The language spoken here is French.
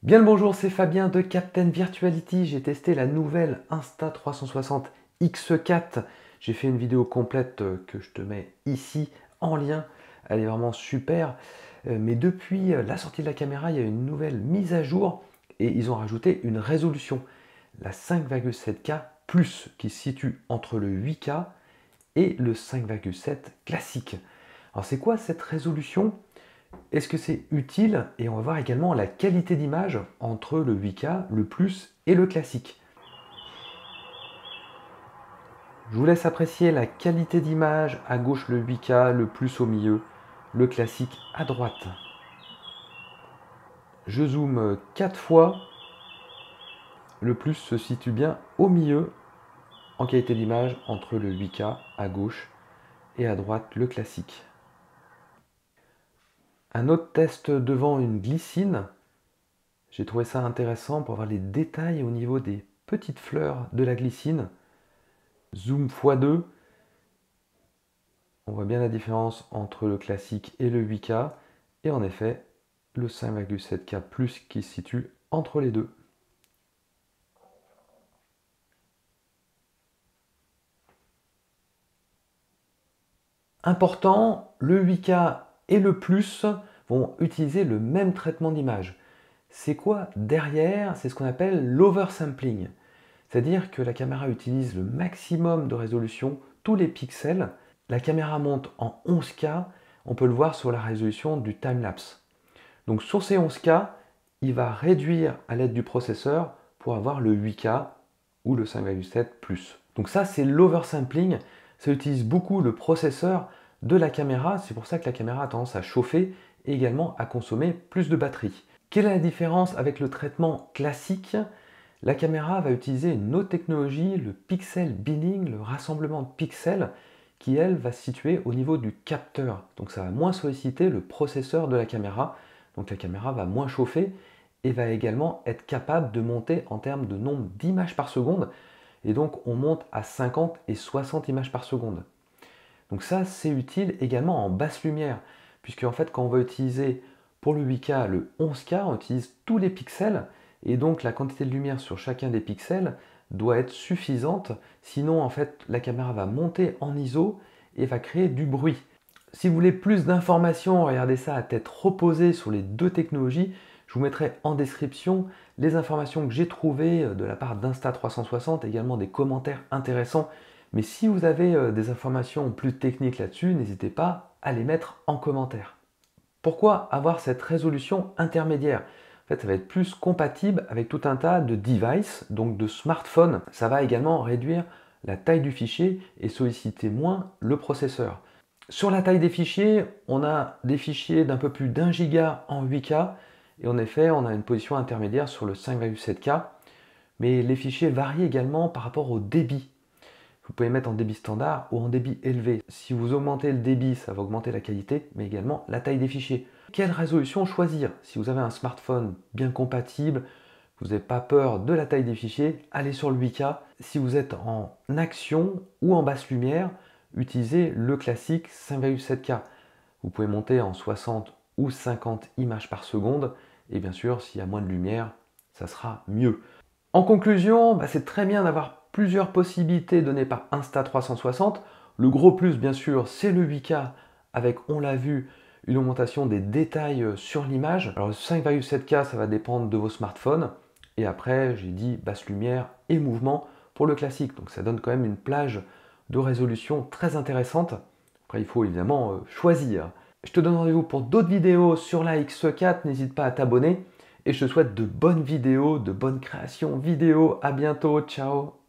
Bien le bonjour, c'est Fabien de Captain Virtuality. J'ai testé la nouvelle Insta360 X4. J'ai fait une vidéo complète que je te mets ici en lien. Elle est vraiment super. Mais depuis la sortie de la caméra, il y a une nouvelle mise à jour et ils ont rajouté une résolution, la 5,7K plus, qui se situe entre le 8K et le 5,7 classique. Alors c'est quoi cette résolution? Est-ce que c'est utile? Et on va voir également la qualité d'image entre le 8K, le plus et le classique. Je vous laisse apprécier la qualité d'image. À gauche le 8K, le plus au milieu, le classique à droite. Je zoome 4 fois. Le plus se situe bien au milieu en qualité d'image entre le 8K à gauche et à droite le classique. Un autre test devant une glycine. J'ai trouvé ça intéressant pour voir les détails au niveau des petites fleurs de la glycine. Zoom x2. On voit bien la différence entre le classique et le 8K. Et en effet, le 5,7K plus qui se situe entre les deux. Important, le 8K et le plus vont utiliser le même traitement d'image. C'est quoi derrière? C'est ce qu'on appelle l'oversampling. C'est-à-dire que la caméra utilise le maximum de résolution, tous les pixels. La caméra monte en 11K, on peut le voir sur la résolution du timelapse. Donc sur ces 11K, il va réduire à l'aide du processeur pour avoir le 8K ou le 5,7 plus. Donc ça, c'est l'oversampling. Ça utilise beaucoup le processeur de la caméra. C'est pour ça que la caméra a tendance à chauffer et également à consommer plus de batterie. Quelle est la différence avec le traitement classique? La caméra va utiliser une autre technologie, le pixel binning, le rassemblement de pixels, qui elle va se situer au niveau du capteur. Donc ça va moins solliciter le processeur de la caméra. Donc la caméra va moins chauffer et va également être capable de monter en termes de nombre d'images par seconde. Et donc on monte à 50 et 60 images par seconde. Donc ça, c'est utile également en basse lumière, puisque en fait quand on va utiliser pour le 8K le 11K, on utilise tous les pixels, et donc la quantité de lumière sur chacun des pixels doit être suffisante, sinon en fait la caméra va monter en ISO et va créer du bruit. Si vous voulez plus d'informations, regardez ça à tête reposée sur les deux technologies. Je vous mettrai en description les informations que j'ai trouvées de la part d'Insta360, également des commentaires intéressants. Mais si vous avez des informations plus techniques là-dessus, n'hésitez pas à les mettre en commentaire. Pourquoi avoir cette résolution intermédiaire? En fait, ça va être plus compatible avec tout un tas de devices, donc de smartphones. Ça va également réduire la taille du fichier et solliciter moins le processeur. Sur la taille des fichiers, on a des fichiers d'un peu plus d'1 giga en 8K et en effet, on a une position intermédiaire sur le 5,7K. Mais les fichiers varient également par rapport au débit. Vous pouvez mettre en débit standard ou en débit élevé. Si vous augmentez le débit, ça va augmenter la qualité, mais également la taille des fichiers. Quelle résolution choisir? Si vous avez un smartphone bien compatible, vous n'avez pas peur de la taille des fichiers, allez sur le 8K. Si vous êtes en action ou en basse lumière, utilisez le classique 5,7K. Vous pouvez monter en 60 ou 50 images par seconde. Et bien sûr, s'il y a moins de lumière, ça sera mieux. En conclusion, c'est très bien d'avoir plusieurs possibilités données par Insta360. Le gros plus, bien sûr, c'est le 8K avec, on l'a vu, une augmentation des détails sur l'image. Alors 5,7K, ça va dépendre de vos smartphones. Et après, j'ai dit basse lumière et mouvement pour le classique. Donc ça donne quand même une plage de résolution très intéressante. Après, il faut évidemment choisir. Je te donne rendez-vous pour d'autres vidéos sur la X4. N'hésite pas à t'abonner. Et je te souhaite de bonnes vidéos, de bonnes créations vidéo. À bientôt, ciao!